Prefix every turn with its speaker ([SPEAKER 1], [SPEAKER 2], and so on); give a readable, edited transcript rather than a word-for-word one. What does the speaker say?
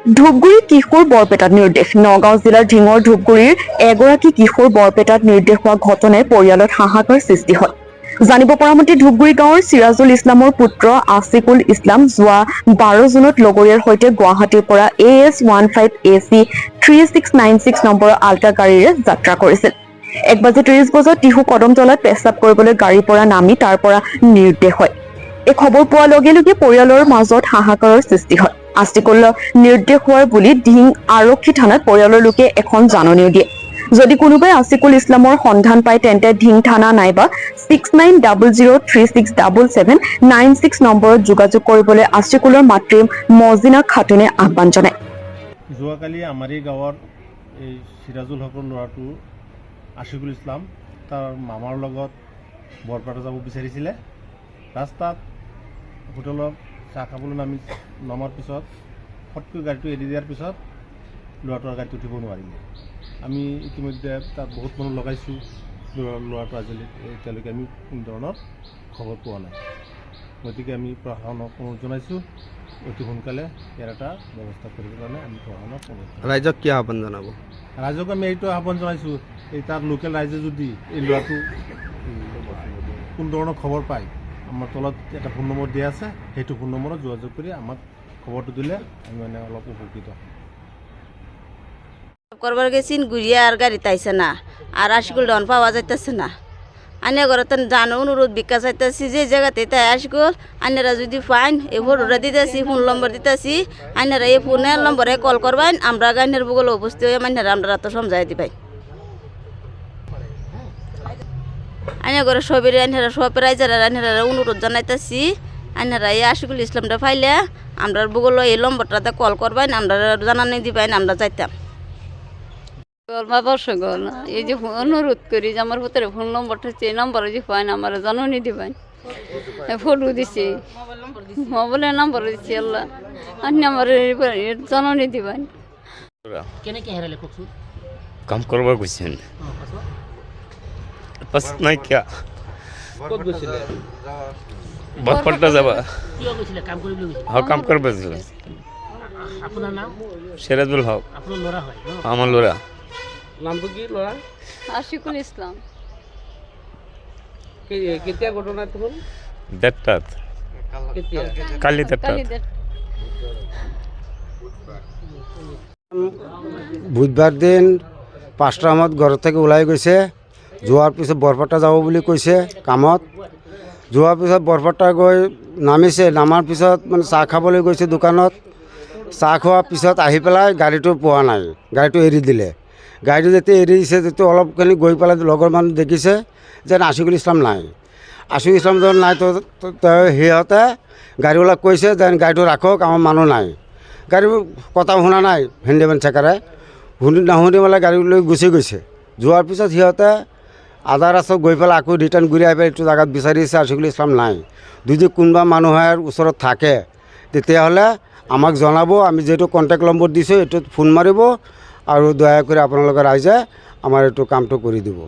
[SPEAKER 1] ধূপগুৰি কিশোৰ বৰপেটাত নিৰ্দেশ নগাঁও জিলাৰ ঢিঙৰ ধূপগুৰিৰ এগৰাকী কিশোৰ বৰপেটাত নিৰ্দেশ হোৱা ঘটনাই পৰিয়ালত হাহাকাৰ সৃষ্টি হয়। জানিব পৰা মতে ধূপগুৰি গাঁৱৰ চিৰাজুল ইছলামৰ পুত্ৰ আছিকুল ইছলাম যোৱা 12 জুনত লগৰীয়াৰ সৈতে গুৱাহাটীৰ পৰা AS15AC 3696 নম্বৰৰ আল্ট্ৰা গাড়ীৰে যাত্ৰা কৰিছিল। 1:30 বজাত টিহু কদমতলাত পেচাব কৰিবলৈ গাড়ীৰ পৰা নামি তাৰ পৰা নিৰ্দেশ হয়। এই খবৰ পোৱাৰ লগে লগে পৰিয়ালৰ মাজত হাহাকাৰৰ সৃষ্টি হয়। আছিকুল নিৰ্দেশ হোৱাৰ বুলি ঢিং আৰক্ষী থানাত পৰিয়ালৰ লোকে এখন জাননীও দিয়ে। যদি কোনোবাই আছিকুল ইছলামৰ সন্ধান পায় তেন্তে ঢিং থানা নাইবা 6900367796 নম্বৰত যোগাযোগ কৰিবলৈ আছিকুলৰ মাতৃ মজিনা খাতুনে আহ্বান জনায়।
[SPEAKER 2] যোৱাকালি আমাৰ এই গাঁৱৰ এই চিৰাজুল হকৰ ল'ৰাটো আছিকুল ইছলাম তাৰ মামাৰ লগত বৰপেটা যাব বিচাৰিছিলে। ৰাস্তাত হোটেলত চাহ খাবলৈ নমাৰ পিছত ফটকৈ গাড়ীটো এৰি দিয়াৰ পিছত ল'ৰাটোৰ গাড়ীত উঠিব নোৱাৰিলে। আমি ইতিমধ্যে তাত বহুত মানুহ লগাইছোঁ। ল'ৰাটো এতিয়ালৈকে আমি কোনো ধৰণৰ খবৰ পোৱা নাই। গতিকে আমি প্ৰশাসনক অনুৰোধ জনাইছোঁ অতি সোনকালে ইয়াৰ এটা ব্যৱস্থা কৰিবৰ কাৰণে আমি প্ৰশাসনক
[SPEAKER 3] ৰাইজক কি আহ্বান জনাব?
[SPEAKER 2] ৰাইজক আমি এইটো আহ্বান জনাইছোঁ এই তাৰ লোকেল ৰাইজে যদি এই ল'ৰাটো কোনো ধৰণৰ খবৰ পায় আমাৰ তলত এটা ফোন নম্বৰ দিয়া আছে, সেইটো ফোন নম্বৰত যোগাযোগ কৰি আমাক খবৰটো দিলে আমি মানে অলপ উপকৃত হম।
[SPEAKER 4] করবার গেছিন ঘুরিয়ে আর গাড়িতে আইসে না আর আশিকুল ডন পাওয়া যাইতেছে না। আনে ঘরে জানো অনুরোধ ভিক্ষা চাইতেছি যে জায়গাতে তাই আশিকুল আনেরা যদি ফাইন এই ফটোটা দিতেছি ফোন নম্বর দিতেছি আনেরা এই ফোনের নম্বরে কল করবেন আমরা গানের বগল উপস্থিত হয়ে মানেরা আমরা তো সমঝাই দিবাই। আনে ঘরে সবের আনেরা সব রাইজারা আনেরা অনুরোধ জানাইতেছি আনেরা এই আশিকুল ইসলামটা পাইলে আমরা বগল এই নম্বরটাতে কল করবেন আমরা জানানি দিবেন আমরা যাইতাম।
[SPEAKER 5] গল এই যে অনুরোধ করি যে আমার ভিতরে ফোন নম্বরটা এই নম্বরে যে পাইন আমার জানানি দিবেন। ফটো দিছি মোবাইলের নম্বর দিচ্ছি আল্লাহ আপনি আমার জানানি দিবেন।
[SPEAKER 6] কাম করবা গৈছেন পাস নাই কিয়া বরপেটা যাবা কাম করবা
[SPEAKER 7] আপনার নাম?
[SPEAKER 6] সিরাজুল হক।
[SPEAKER 7] আপনার লড়া হয়?
[SPEAKER 6] আমার লোরা
[SPEAKER 7] নামটো কি লড়া?
[SPEAKER 5] আশিকুল ইসলাম।
[SPEAKER 7] কেতিয়া ঘটনা তখন?
[SPEAKER 6] দেড়টাত
[SPEAKER 7] কেতিয়া?
[SPEAKER 6] কালি দেড়টাত।
[SPEAKER 3] বুধবার দিন 5টা সময়ত ঘৰ থেকে ওলাই গৈছে। যোৱাৰ পিছত বৰপেটা যাব বুলি কৈছে কামত। যোৱাৰ পিছত বৰপেটা গৈ নামিছে। নামাৰ পিছত মানে চাহ খাবলৈ গৈছে দোকানত। চাহ খোৱাৰ পিছত আহি পেলাই গাড়ীটো পোৱা নাই, গাড়ীটো এৰি দিলে। গাড়ীটো যেতিয়া এৰি দিছে তেতিয়া অলপখিনি গৈ পেলাই লগৰ মানুহ দেখিছে যে আছিকুল ইছলাম নাই। আছিকুল ইছলাম যখন নাই তো সিহঁতে গাড়ীবিলাক কৈছে যে গাড়ীটো ৰাখক আমাৰ মানুহ নাই। গাড়ী কথা শুনা নাই হেণ্ডিমেন চেকাৰে নাশুনি পেলাই গাড়ী লৈ গুচি গৈছে। যোৱাৰ পিছত সিহঁতে আধা ৰাস্তাত গৈ পেলাই আকৌ ৰিটাৰ্ণ ঘূৰি আহি পেলাই এইটো জেগাত বিচাৰিছে আছিকুল ইছলাম নাই। যদি কোনোবা মানুহৰ ওচৰত থাকে তেতিয়াহ'লে আমাক জনাব। আমি যিহেতু কণ্টেক্ট নম্বৰ দিছোঁ এইটোত ফোন মাৰিব আৰু দয়া কৰি আপোনালোকে ৰাইজে আমাৰ এইটো কামটো কৰি দিব।